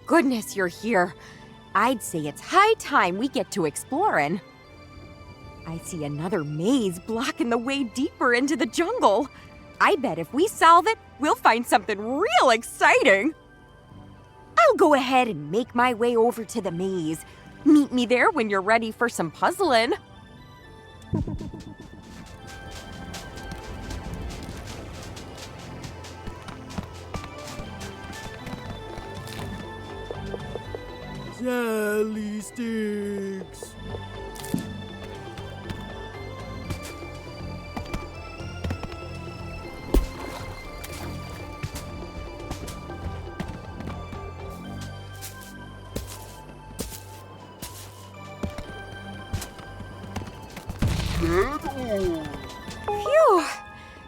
goodness you're here. I'd say it's high time we get to exploring. I see another maze blocking the way deeper into the jungle. I bet if we solve it, we'll find something real exciting. I'll go ahead and make my way over to the maze. Meet me there when you're ready for some puzzling. Jelly sticks. Phew!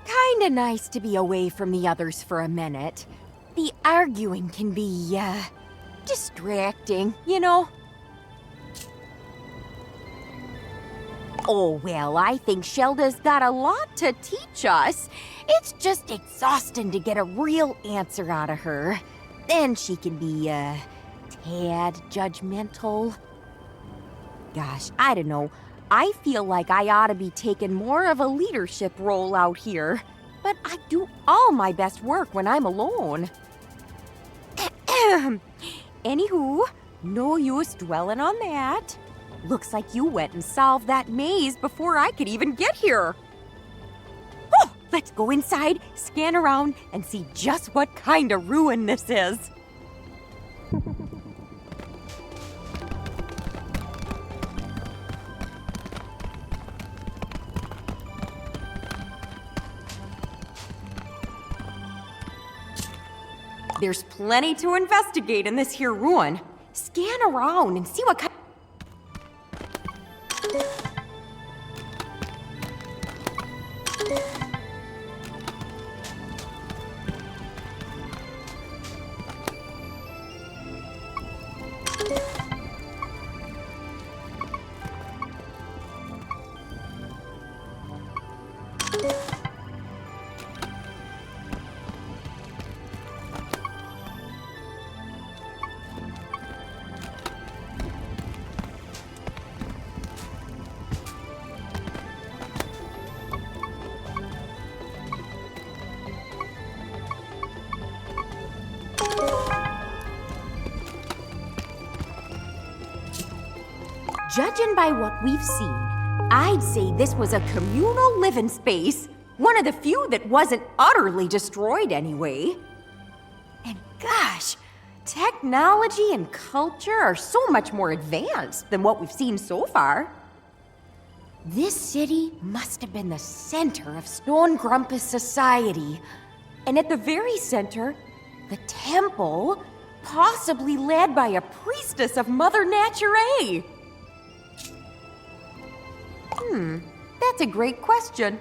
Kinda nice to be away from the others for a minute. The arguing can be, distracting, you know? Oh, well, I think Shelda's got a lot to teach us. It's just exhausting to get a real answer out of her. Then she can be, tad judgmental. Gosh, I don't know. I feel like I ought to be taking more of a leadership role out here. But I do all my best work when I'm alone. Anywho, no use dwelling on that. Looks like you went and solved that maze before I could even get here. Oh, let's go inside, scan around, and see just what kind of ruin this is. There's plenty to investigate in this here ruin. Scan around and see what kind. Judging by what we've seen, I'd say this was a communal living space. One of the few that wasn't utterly destroyed anyway. And gosh, technology and culture are so much more advanced than what we've seen so far. This city must have been the center of Stone Grumpus society. And at the very center, the temple, possibly led by a priestess of Mother Nature. That's a great question.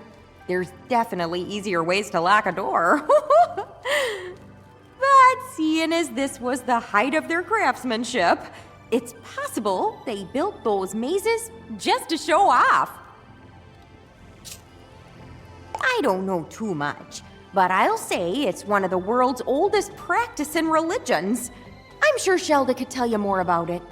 There's definitely easier ways to lock a door. But seeing as this was the height of their craftsmanship, it's possible they built those mazes just to show off. I don't know too much, but I'll say it's one of the world's oldest practicing religions. I'm sure Shelda could tell you more about it.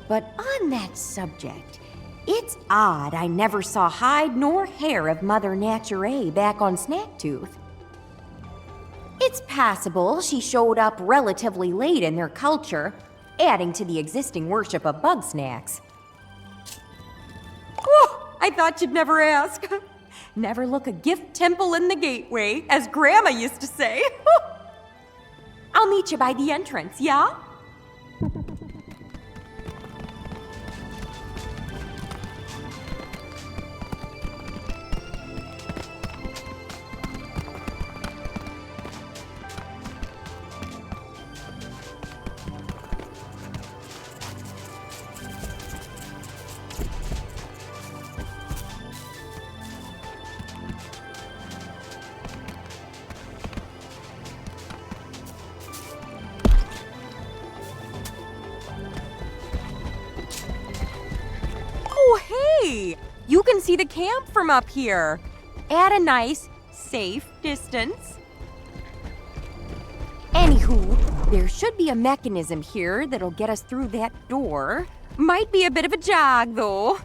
But on that subject, it's odd I never saw hide nor hair of Mother Nature back on Snacktooth. It's possible she showed up relatively late in their culture, adding to the existing worship of Bugsnax. Oh, I thought you'd never ask. Never look a gift temple in the gateway, as Grandma used to say. I'll meet you by the entrance, yeah? Hey, you can see the camp from up here at a nice, safe distance. Anywho, There should be a mechanism here that'll get us through that door. Might be a bit of a jog, though.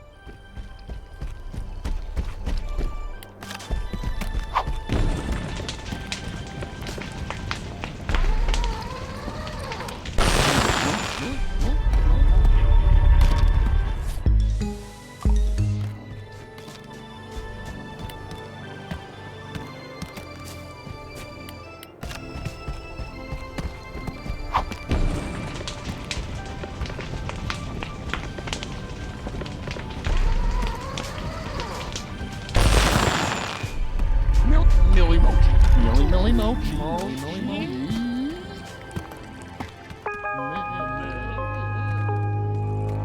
Millie Mochi. Millie Mochi. Millie Mochi.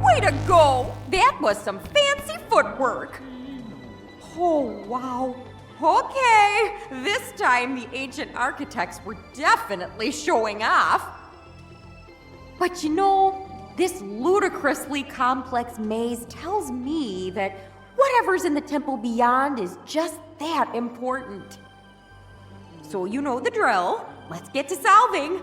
Way to go! That was some fancy footwork. Oh, wow. Okay, this time the ancient architects were definitely showing off. But you know, this ludicrously complex maze tells me that whatever's in the temple beyond is just that important. So you know the drill. Let's get to solving.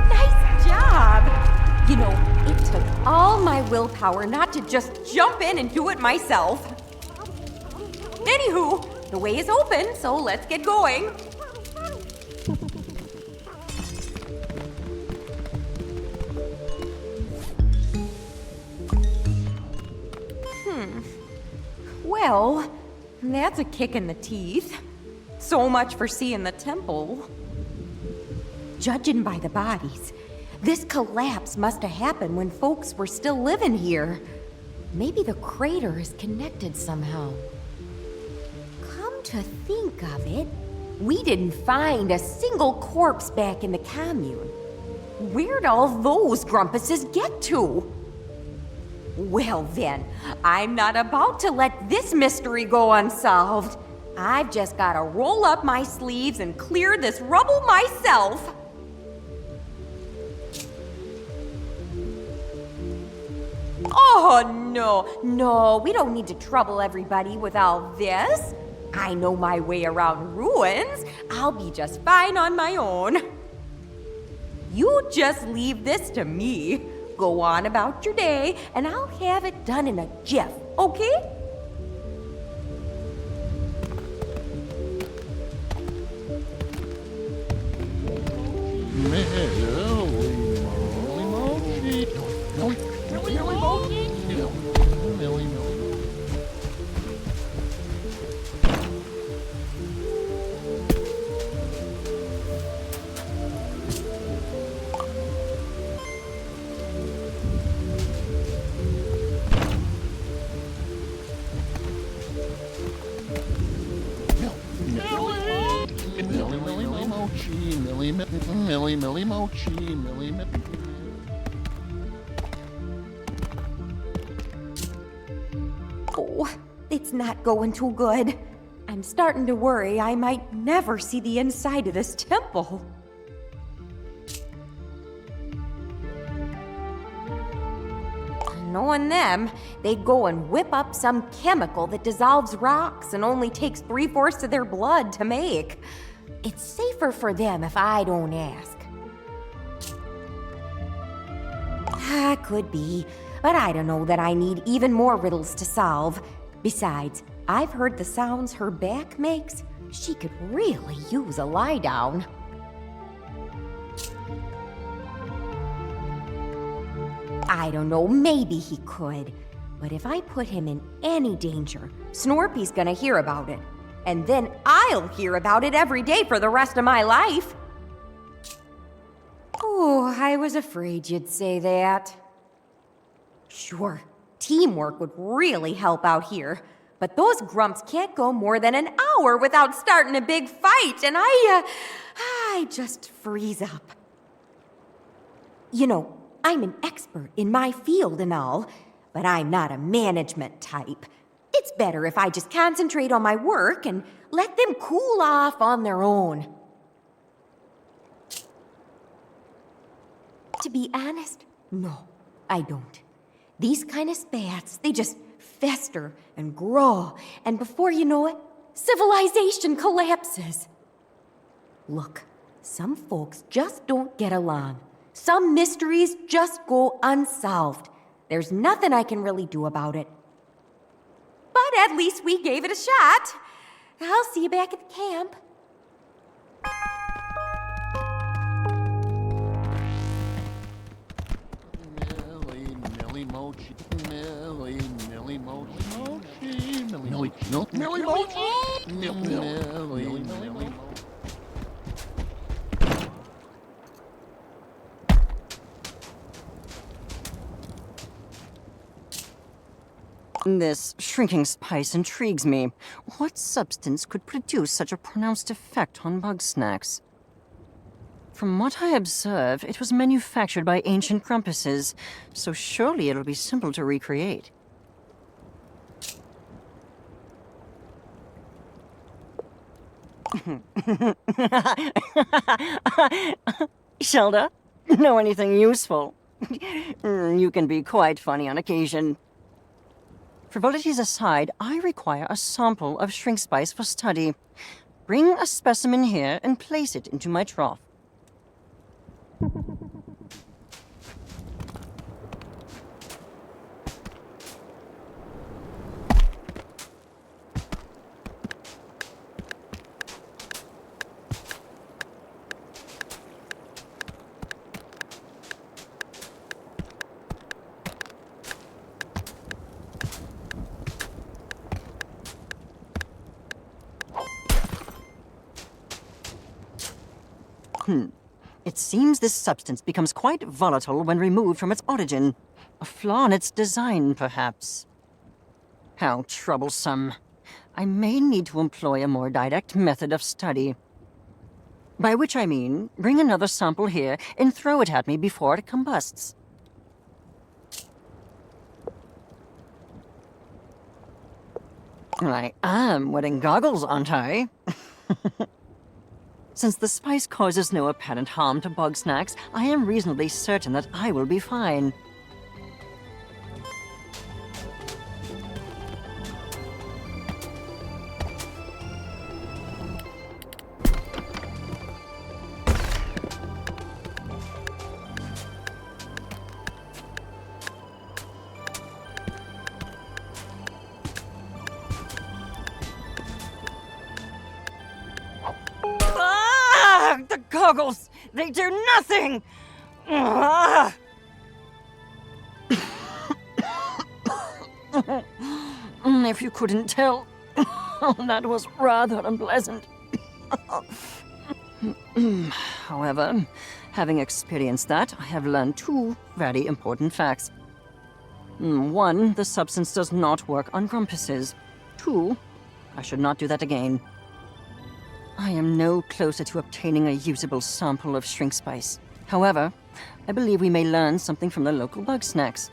Nice job! You know, it took all my willpower not to just jump in and do it myself. Anywho, the way is open, so let's get going. Well, that's a kick in the teeth. So much for seeing the temple. Judging by the bodies, this collapse must have happened when folks were still living here. Maybe the crater is connected somehow. Come to think of it, we didn't find a single corpse back in the commune. Where'd all those grumpuses get to? Well then, I'm not about to let this mystery go unsolved. I've just gotta roll up my sleeves and clear this rubble myself. Oh, no, we don't need to trouble everybody with all this. I know my way around ruins. I'll be just fine on my own. You just leave this to me. Go on about your day, and I'll have it done in a jiff, okay? Millie mochi, Millie. Oh, it's not going too good. I'm starting to worry I might never see the inside of this temple. Knowing them, they'd go and whip up some chemical that dissolves rocks and only takes 3/4 of their blood to make. It's safer for them if I don't ask. Could be, but I don't know that I need even more riddles to solve. Besides, I've heard the sounds her back makes. She could really use a lie down. I don't know, maybe he could. But if I put him in any danger, Snorpy's gonna hear about it. And then I'll hear about it every day for the rest of my life. Oh, I was afraid you'd say that. Sure, teamwork would really help out here. But those grumps can't go more than an hour without starting a big fight, and I just freeze up. You know, I'm an expert in my field and all, but I'm not a management type. It's better if I just concentrate on my work and let them cool off on their own. To be honest, no, I don't. These kind of spats, they just fester and grow, and before you know it, civilization collapses. Look, some folks just don't get along. Some mysteries just go unsolved. There's nothing I can really do about it. But at least we gave it a shot. I'll see you back at the camp. Millie mochi, Millie mochi, Millie mochi, Millie mochi. This shrinking spice intrigues me. What substance could produce such a pronounced effect on Bugsnax? From what I observe, it was manufactured by ancient grumpuses, so surely it'll be simple to recreate. Shelda, know anything useful? You can be quite funny on occasion. Frivolities aside, I require a sample of shrink spice for study. Bring a specimen here and place it into my trough. It seems this substance becomes quite volatile when removed from its origin. A flaw in its design, perhaps. How troublesome. I may need to employ a more direct method of study. By which I mean, bring another sample here and throw it at me before it combusts. I am wearing goggles, aren't I? Since the spice causes no apparent harm to Bugsnax, I am reasonably certain that I will be fine. The goggles! They do nothing! Ah! If you couldn't tell, that was rather unpleasant. However, having experienced that, I have learned two very important facts. One, the substance does not work on grumpuses. Two, I should not do that again. I am no closer to obtaining a usable sample of shrink spice. However, I believe we may learn something from the local Bugsnax.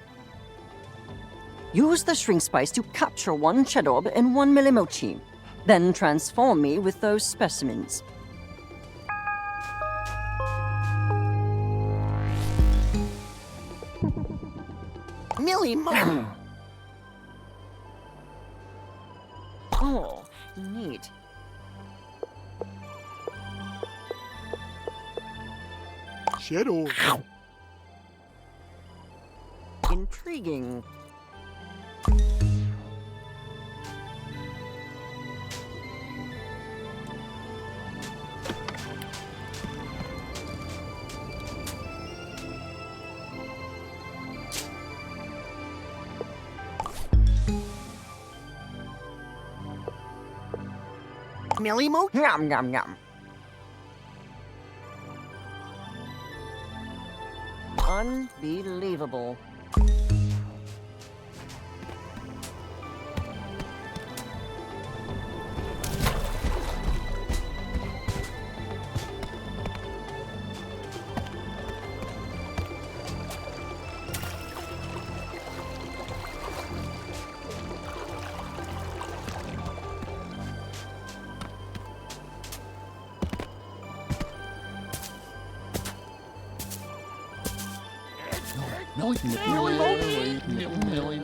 Use the shrink spice to capture one Chedorb and one Millimochi. Then transform me with those specimens. Millimochi! Oh, neat. Shadow. Intriguing. Millimochi? Yum, yum, yum. Unbelievable. Millie.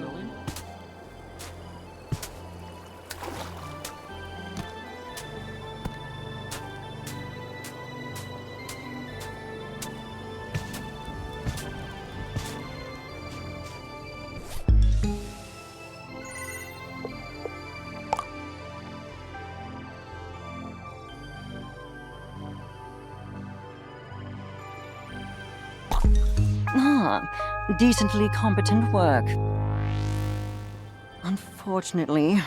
Decently competent work. Unfortunately,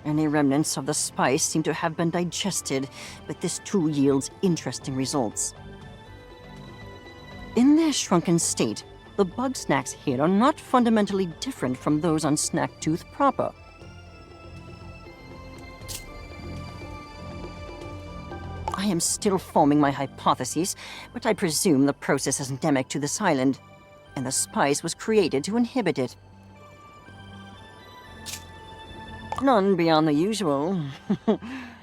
any remnants of the spice seem to have been digested, but this too yields interesting results. In their shrunken state, the Bugsnax here are not fundamentally different from those on Snacktooth proper. I am still forming my hypotheses, but I presume the process is endemic to this island, and the spice was created to inhibit it. None beyond the usual.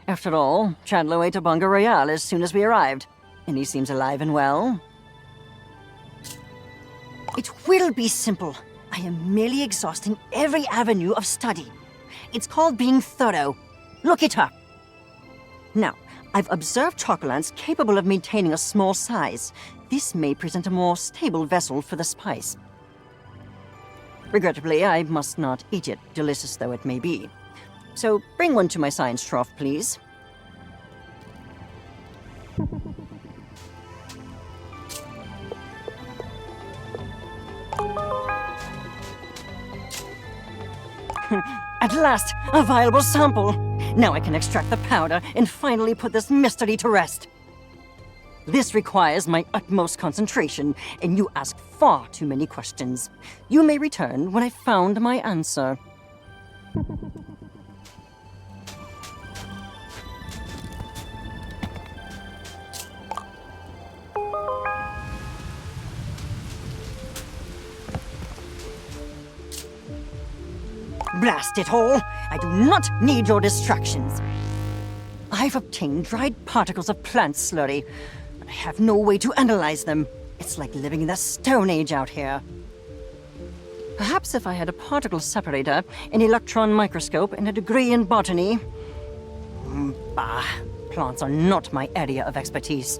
After all, Chandler ate a Bunga Royale as soon as we arrived, and he seems alive and well. It will be simple. I I am merely exhausting every avenue of study. It's called being thorough. Look it up. Now, I've observed chocolants capable of maintaining a small size. This may present a more stable vessel for the spice. Regrettably, I must not eat it, delicious though it may be. So bring one to my science trough, please. At last, a viable sample! Now I can extract the powder and finally put this mystery to rest. This requires my utmost concentration, and you ask far too many questions. You may return when I found my answer. Blast it all! I do not need your distractions. I've obtained dried particles of plant slurry, but I have no way to analyze them. It's like living in the Stone Age out here. Perhaps if I had a particle separator, an electron microscope, and a degree in botany. Bah, plants are not my area of expertise.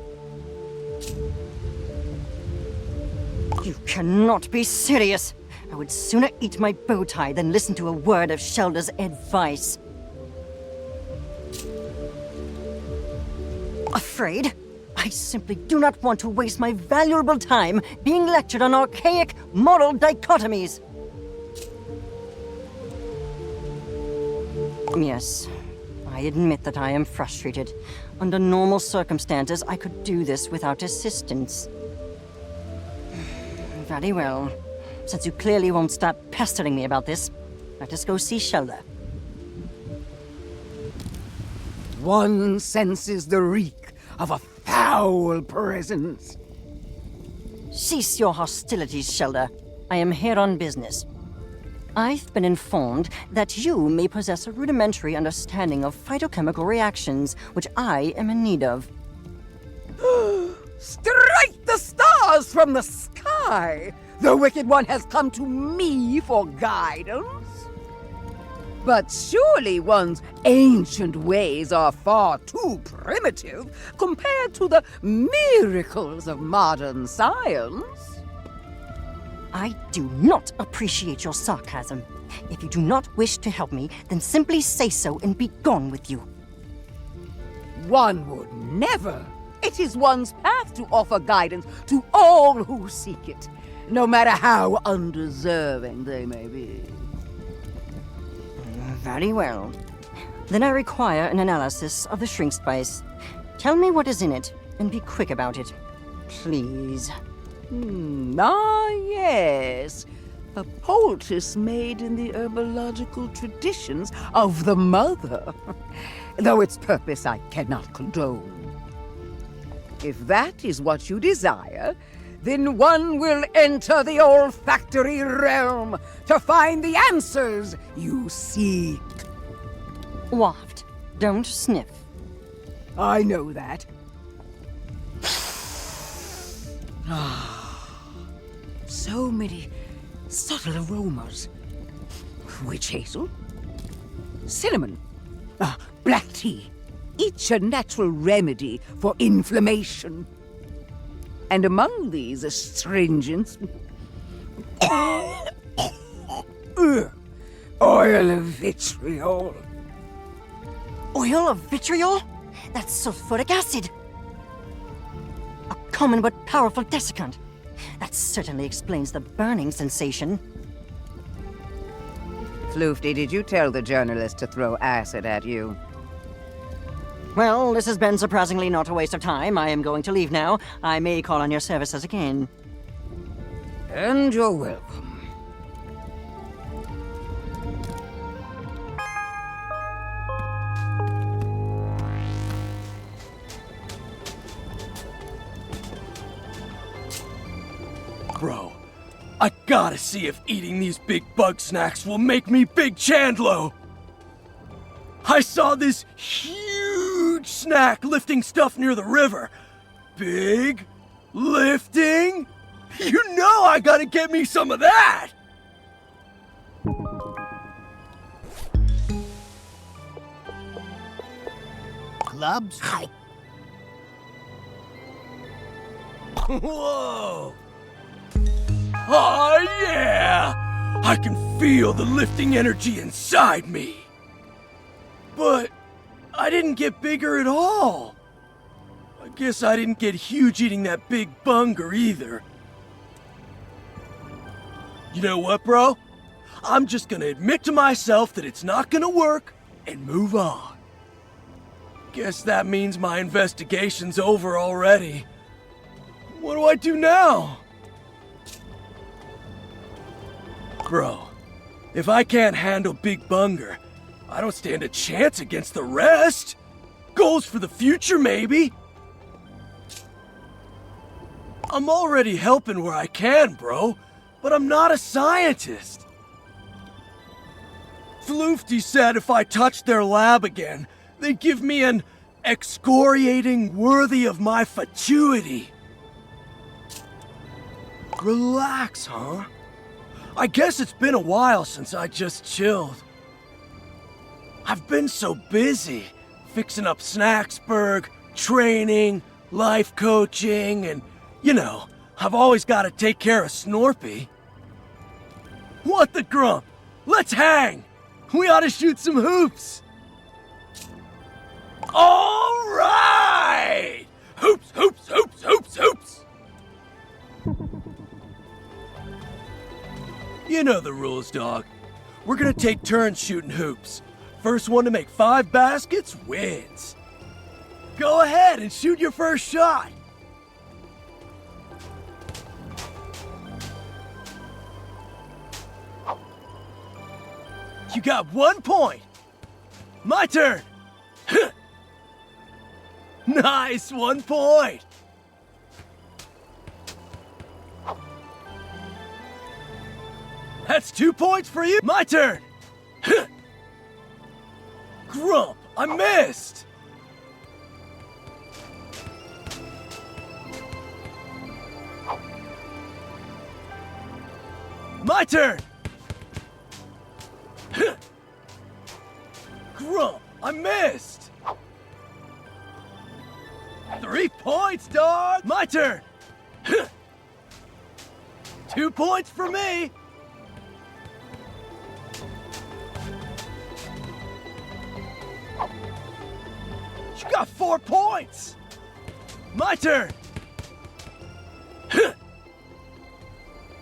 You cannot be serious! I would sooner eat my bow tie than listen to a word of Shelda's advice. Afraid? I simply do not want to waste my valuable time being lectured on archaic moral dichotomies. Yes, I admit that I am frustrated. Under normal circumstances, I could do this without assistance. Very well. Since you clearly won't stop pestering me about this, let us go see Shelda. One senses the reek of a foul presence. Cease your hostilities, Shelda. I am here on business. I've been informed that you may possess a rudimentary understanding of phytochemical reactions, which I am in need of. Strike the stars from the sky! The Wicked One has come to me for guidance. But surely one's ancient ways are far too primitive compared to the miracles of modern science. I do not appreciate your sarcasm. If you do not wish to help me, then simply say so and be gone with you. One would never. It is one's path to offer guidance to all who seek it, no matter how undeserving they may be. Very well. Then I require an analysis of the shrink spice. Tell me what is in it, and be quick about it. Please. Yes. A poultice made in the herbological traditions of the mother, though its purpose I cannot condone. If that is what you desire, then one will enter the olfactory realm to find the answers you seek. Waft. Don't sniff. I know that. So many subtle aromas. Witch hazel, cinnamon, black tea, each a natural remedy for inflammation. And among these astringents, oil of vitriol. Oil of vitriol? That's sulfuric acid. A common but powerful desiccant. That certainly explains the burning sensation. Floofty, did you tell the journalist to throw acid at you? Well, this has been surprisingly not a waste of time. I am going to leave now. I may call on your services again. And you're welcome. Bro, I gotta see if eating these big Bugsnax will make me Big Chandlo! I saw this huge snack lifting stuff near the river. Big lifting? You know I gotta get me some of that! clubs? Whoa! Oh yeah! I can feel the lifting energy inside me. But I didn't get bigger at all. I guess I didn't get huge eating that big bunger either. You know what, bro? I'm just gonna admit to myself that it's not gonna work and move on. Guess that means my investigation's over already. What do I do now? Bro, if I can't handle Big Bunger, I don't stand a chance against the rest. Goals for the future, maybe. I'm already helping where I can, bro, but I'm not a scientist. Floofty said if I touched their lab again, they'd give me an excoriating worthy of my fatuity. Relax, huh? I guess it's been a while since I just chilled. I've been so busy, fixing up Snacksburg, training, life coaching, and, you know, I've always got to take care of Snorpy. What the grump? Let's hang! We ought to shoot some hoops! All right! Hoops, hoops, hoops, hoops, hoops! You know the rules, dog. We're gonna take turns shooting hoops. First one to make 5 baskets wins. Go ahead and shoot your first shot. You got 1 point. My turn. Nice, 1 point. That's 2 points for you. My turn. Grump, I missed. My turn. Grump, I missed. 3 points, dog. My turn. 2 points for me. You got 4 points. My turn.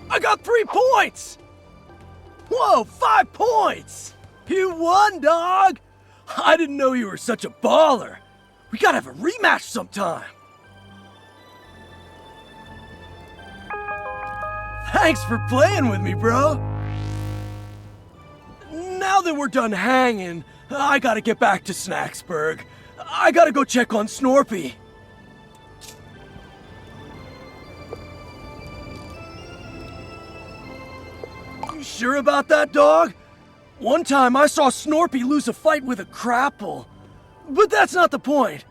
I got 3 points. Whoa, 5 points. You won, dog. I didn't know you were such a baller. We gotta have a rematch sometime. Thanks for playing with me, bro. Now that we're done hanging, I gotta get back to Snacksburg. I gotta go check on Snorpy. You sure about that, dog? One time I saw Snorpy lose a fight with a crapple. But that's not the point.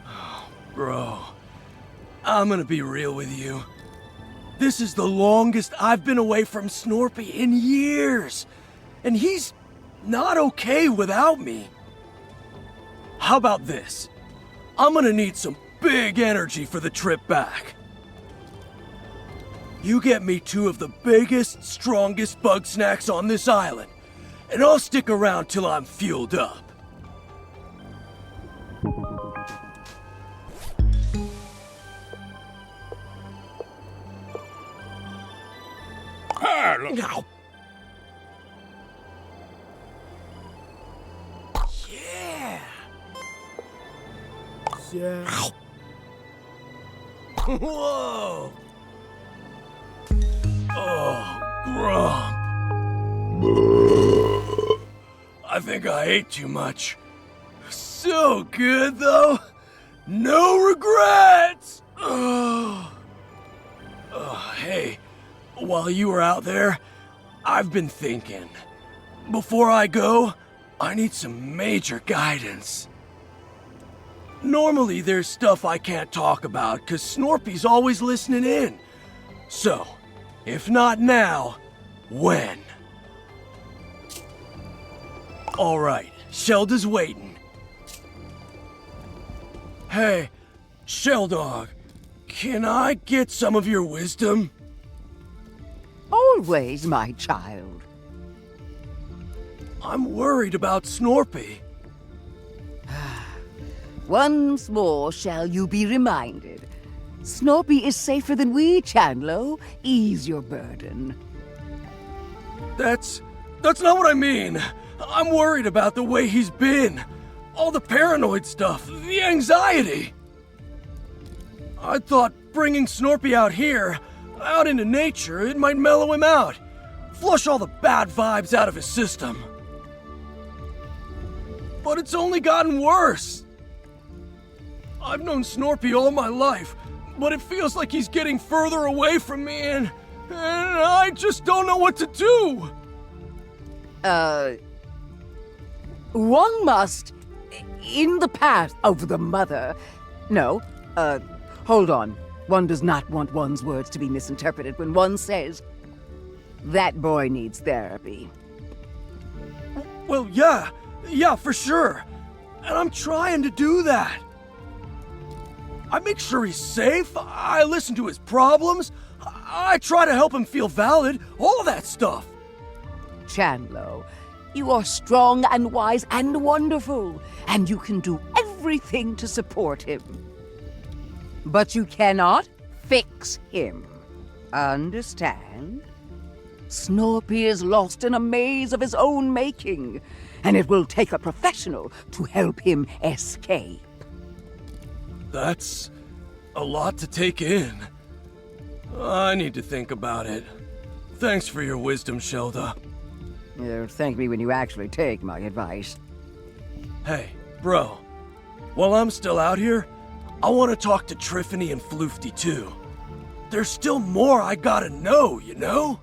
Oh, bro, I'm gonna be real with you. This is the longest I've been away from Snorpy in years. And he's not okay without me. How about this? I'm gonna need some big energy for the trip back. You get me 2 of the biggest, strongest Bugsnax on this island, and I'll stick around till I'm fueled up. Now. Yeah. Whoa. Oh, Grump. I think I ate too much. So good, though. No regrets. Hey, while you were out there, I've been thinking. Before I go, I need some major guidance. Normally, there's stuff I can't talk about because Snorpy's always listening in. So, if not now, when? Alright, Shelda's waiting. Hey, Sheldog, can I get some of your wisdom? Always, my child. I'm worried about Snorpy. Once more shall you be reminded. Snorpy is safer than we, Chandlo. Ease your burden. That's not what I mean. I'm worried about the way he's been. All the paranoid stuff, the anxiety. I thought bringing Snorpy out here, out into nature, it might mellow him out. Flush all the bad vibes out of his system. But it's only gotten worse. I've known Snorpy all my life, but it feels like he's getting further away from me and I just don't know what to do. One must, in the path of the mother. No, hold on. One does not want one's words to be misinterpreted when one says, that boy needs therapy. Well, yeah, for sure. And I'm trying to do that. I make sure he's safe, I listen to his problems, I try to help him feel valid, all of that stuff. Chandlo, you are strong and wise and wonderful, and you can do everything to support him. But you cannot fix him. Understand? Snorpy is lost in a maze of his own making, and it will take a professional to help him escape. That's a lot to take in. I need to think about it. Thanks for your wisdom, Shelda. Thank me when you actually take my advice. Hey, bro. While I'm still out here, I want to talk to Triffany and Floofty too. There's still more I gotta know, you know?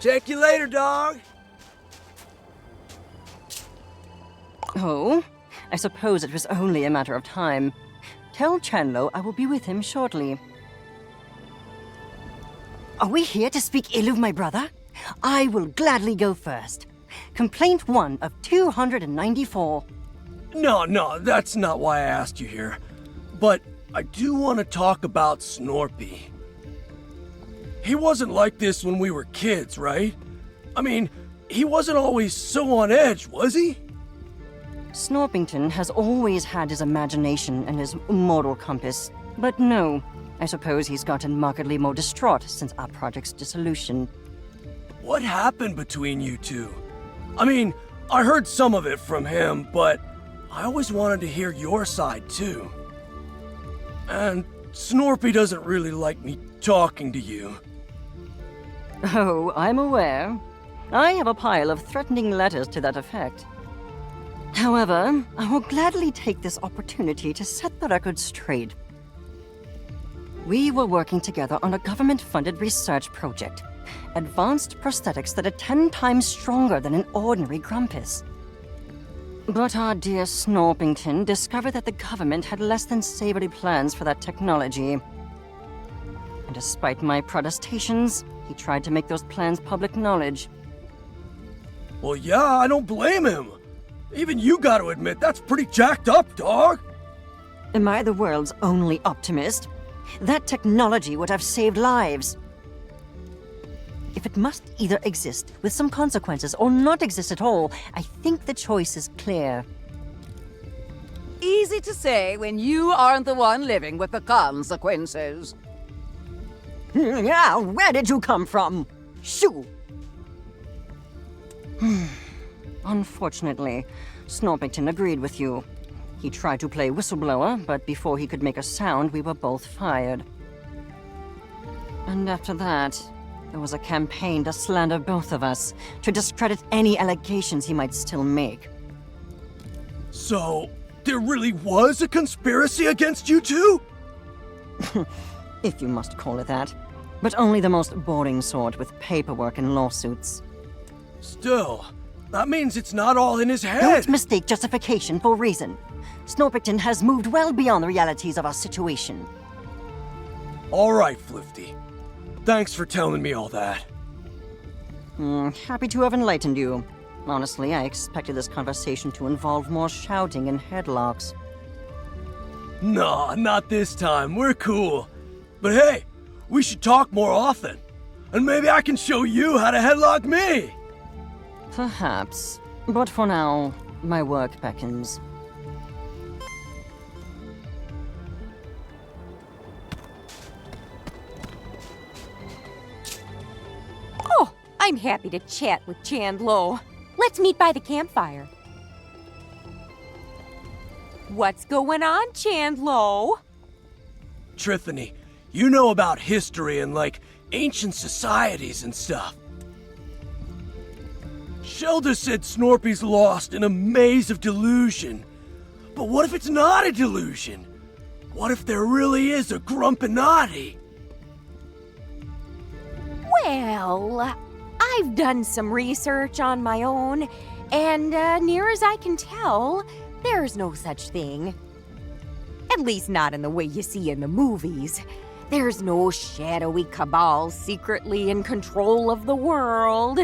Check you later, dog. Oh, I suppose it was only a matter of time. Tell Chandlo I will be with him shortly. Are we here to speak ill of my brother? I will gladly go first. Complaint 1 of 294. No, that's not why I asked you here. But I do want to talk about Snorpy. He wasn't like this when we were kids, right? I mean, he wasn't always so on edge, was he? Snorpington has always had his imagination and his moral compass. But no, I suppose he's gotten markedly more distraught since our project's dissolution. What happened between you two? I mean, I heard some of it from him, but I always wanted to hear your side too. And Snorpy doesn't really like me talking to you. Oh, I'm aware. I have a pile of threatening letters to that effect. However, I will gladly take this opportunity to set the record straight. We were working together on a government-funded research project. Advanced prosthetics that are 10 times stronger than an ordinary Grumpus. But our dear Snorpington discovered that the government had less than savory plans for that technology. And despite my protestations, he tried to make those plans public knowledge. Well, yeah, I don't blame him. Even you gotta admit, that's pretty jacked up, dog. Am I the world's only optimist? That technology would have saved lives. If it must either exist with some consequences or not exist at all, I think the choice is clear. Easy to say when you aren't the one living with the consequences. Yeah, where did you come from? Shoo! Unfortunately, Snorpington agreed with you. He tried to play whistleblower, but before he could make a sound, we were both fired. And after that, there was a campaign to slander both of us, to discredit any allegations he might still make. So, there really was a conspiracy against you two? If you must call it that. But only the most boring sort with paperwork and lawsuits. Still, that means it's not all in his head. Don't mistake justification for reason. Snorpington has moved well beyond the realities of our situation. All right, Flifty. Thanks for telling me all that. Happy to have enlightened you. Honestly, I expected this conversation to involve more shouting and headlocks. Nah, not this time. We're cool. But hey, we should talk more often. And maybe I can show you how to headlock me. Perhaps. But for now, my work beckons. Oh, I'm happy to chat with Chandlo. Let's meet by the campfire. What's going on, Chandlo? Trithany, you know about history and, like, ancient societies and stuff. Shelda said Snorpy's lost in a maze of delusion. But what if it's not a delusion? What if there really is a Grumpinati? Well, I've done some research on my own, and near as I can tell, there's no such thing. At least not in the way you see in the movies. There's no shadowy cabal secretly in control of the world.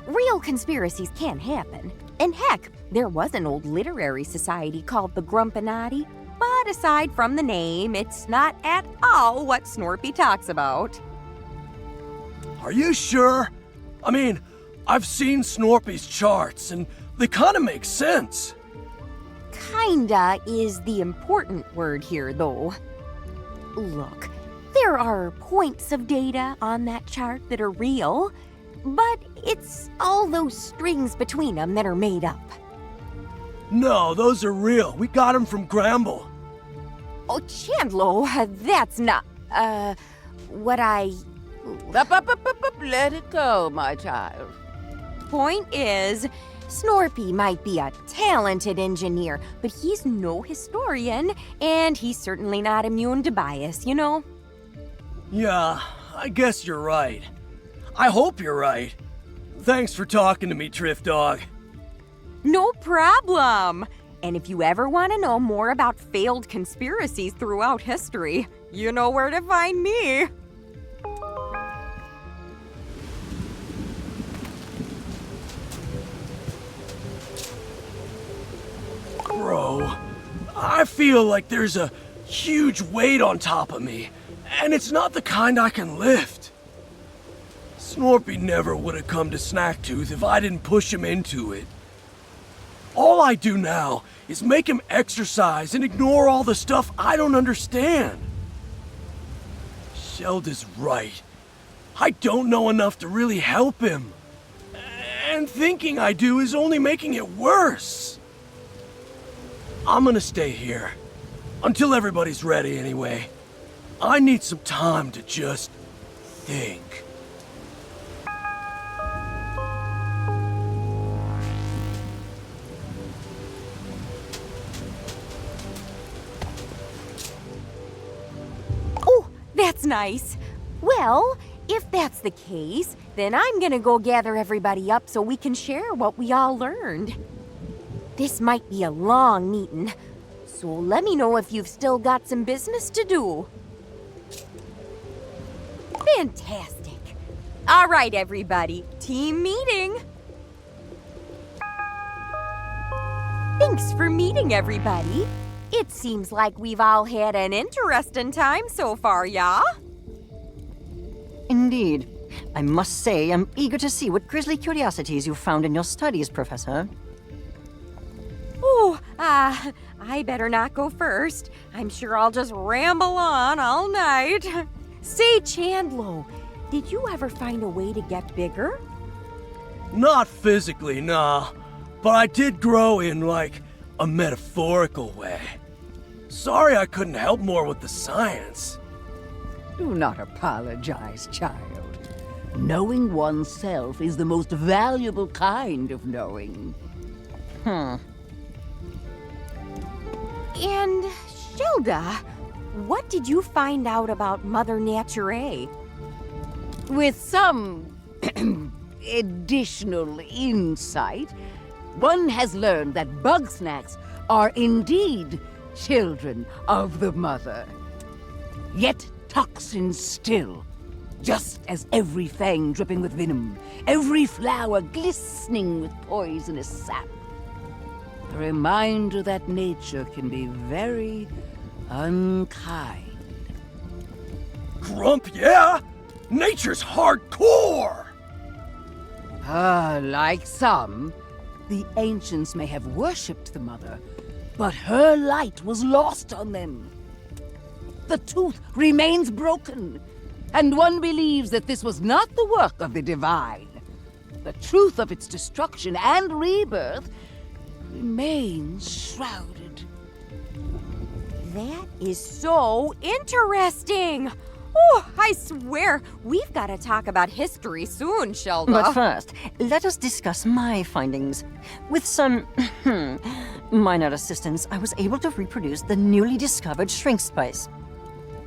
Real conspiracies can happen. And heck, there was an old literary society called the Grumpinati. But aside from the name, it's not at all what Snorpy talks about. Are you sure? I mean, I've seen Snorpy's charts, and they kind of make sense. Kinda is the important word here, though. Look, there are points of data on that chart that are real, but it's all those strings between them that are made up. No, those are real. We got them from Gramble. Oh, Chandlo, that's not, what I... Let it go, my child. Point is, Snorpy might be a talented engineer, but he's no historian, and he's certainly not immune to bias, you know? Yeah, I guess you're right. I hope you're right. Thanks for talking to me, Triff Dog. No problem! And if you ever want to know more about failed conspiracies throughout history, you know where to find me. Bro, I feel like there's a huge weight on top of me, and it's not the kind I can lift. Snorpy never would have come to Snacktooth if I didn't push him into it. All I do now is make him exercise and ignore all the stuff I don't understand. Shelda's right. I don't know enough to really help him. And thinking I do is only making it worse. I'm gonna stay here. Until everybody's ready, anyway. I need some time to just think. Oh, that's nice. Well, if that's the case, then I'm gonna go gather everybody up so we can share what we all learned. This might be a long meeting, so let me know if you've still got some business to do. Fantastic. All right, everybody, team meeting. Thanks for meeting, everybody. It seems like we've all had an interesting time so far, yeah? Indeed. I must say, I'm eager to see what grisly curiosities you found in your studies, Professor. Oh, I better not go first. I'm sure I'll just ramble on all night. Say, Chandlo, did you ever find a way to get bigger? Not physically, nah. But I did grow in, like, a metaphorical way. Sorry I couldn't help more with the science. Do not apologize, child. Knowing oneself is the most valuable kind of knowing. And Shelda, what did you find out about Mother Nature? With some additional insight, one has learned that Bugsnax are indeed children of the mother. Yet toxins still, just as every fang dripping with venom, every flower glistening with poisonous sap. A reminder that nature can be very unkind. Grump, yeah? Nature's hardcore! Like some, the ancients may have worshipped the mother, but her light was lost on them. The tooth remains broken, and one believes that this was not the work of the divine. The truth of its destruction and rebirth remains shrouded. That is so interesting! Oh, I swear, we've got to talk about history soon, Shelda. But first, let us discuss my findings. With some minor assistance, I was able to reproduce the newly discovered shrink spice.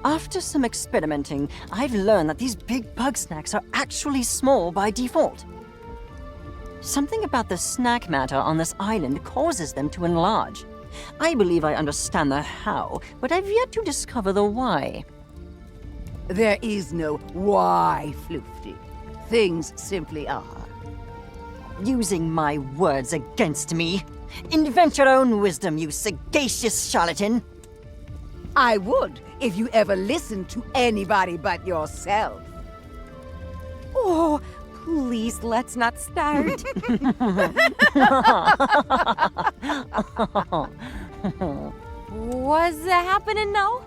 After some experimenting, I've learned that these big Bugsnax are actually small by default. Something about the snack matter on this island causes them to enlarge. I believe I understand the how, but I've yet to discover the why. There is no why, Floofty. Things simply are. Using my words against me. Invent your own wisdom, you sagacious charlatan. I would, if you ever listened to anybody but yourself. Oh, please, let's not start. What's happening now?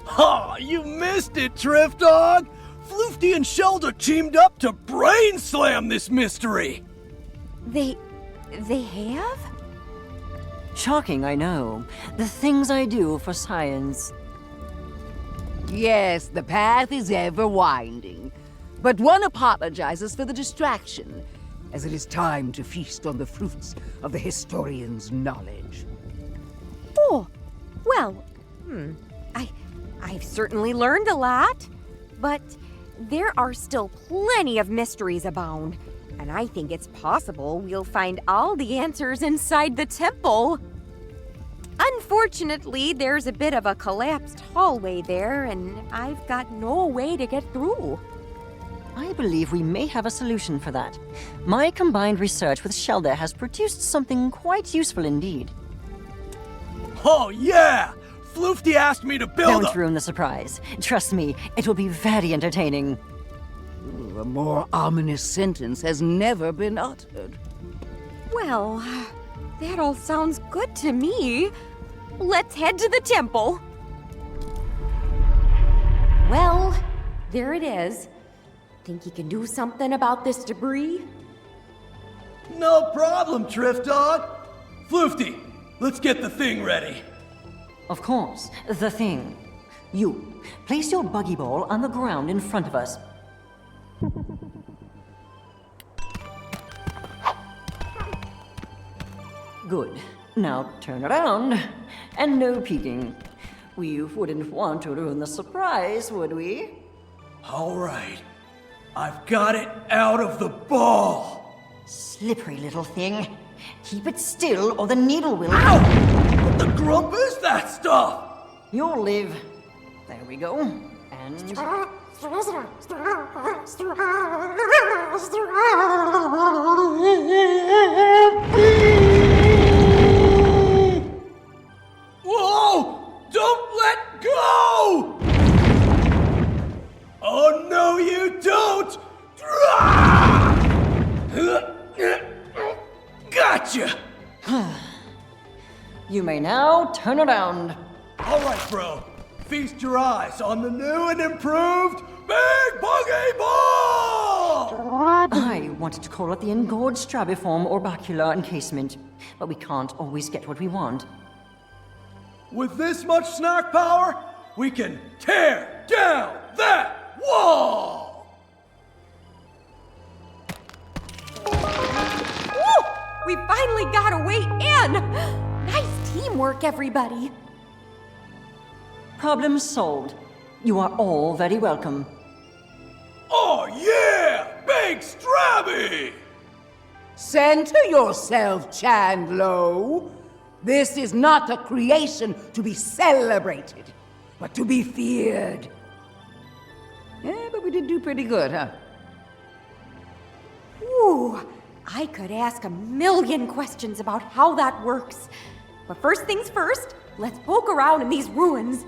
Ha! You missed it, Drift Dog! Floofty and Shelda teamed up to brain slam this mystery! They have? Shocking, I know. The things I do for science. Yes, the path is ever winding. But one apologizes for the distraction, as it is time to feast on the fruits of the historian's knowledge. Oh, well, I've certainly learned a lot, but there are still plenty of mysteries abound, and I think it's possible we'll find all the answers inside the temple. Unfortunately, there's a bit of a collapsed hallway there, and I've got no way to get through. I believe we may have a solution for that. My combined research with Shelda has produced something quite useful indeed. Oh yeah! Floofty asked me to build Don't ruin the surprise. Trust me, it will be very entertaining. A more ominous sentence has never been uttered. Well, that all sounds good to me. Let's head to the temple. Well, there it is. Think you can do something about this debris? No problem, Drift Dog! Floofty, let's get the thing ready. Of course, the thing. You, place your buggy ball on the ground in front of us. Good. Now turn around. And no peeking. We wouldn't want to ruin the surprise, would we? All right. I've got it out of the ball! Slippery little thing. Keep it still or the needle will... Ow! What the grump is that stuff? You'll live. There we go. And... Whoa! Don't let go! Oh, no, you don't! Gotcha! You may now turn around. All right, bro. Feast your eyes on the new and improved Big Buggy Ball! I wanted to call it the engorged strabiform orbicular encasement, but we can't always get what we want. With this much snack power, we can tear down that wall! Woo! We finally got a way in! Nice teamwork, everybody. Problem solved. You are all very welcome. Oh yeah! Big Strabby! Center yourself, Chandlo. This is not a creation to be celebrated, but to be feared. Yeah, but we did do pretty good, huh? Ooh, I could ask a million questions about how that works. But first things first, let's poke around in these ruins.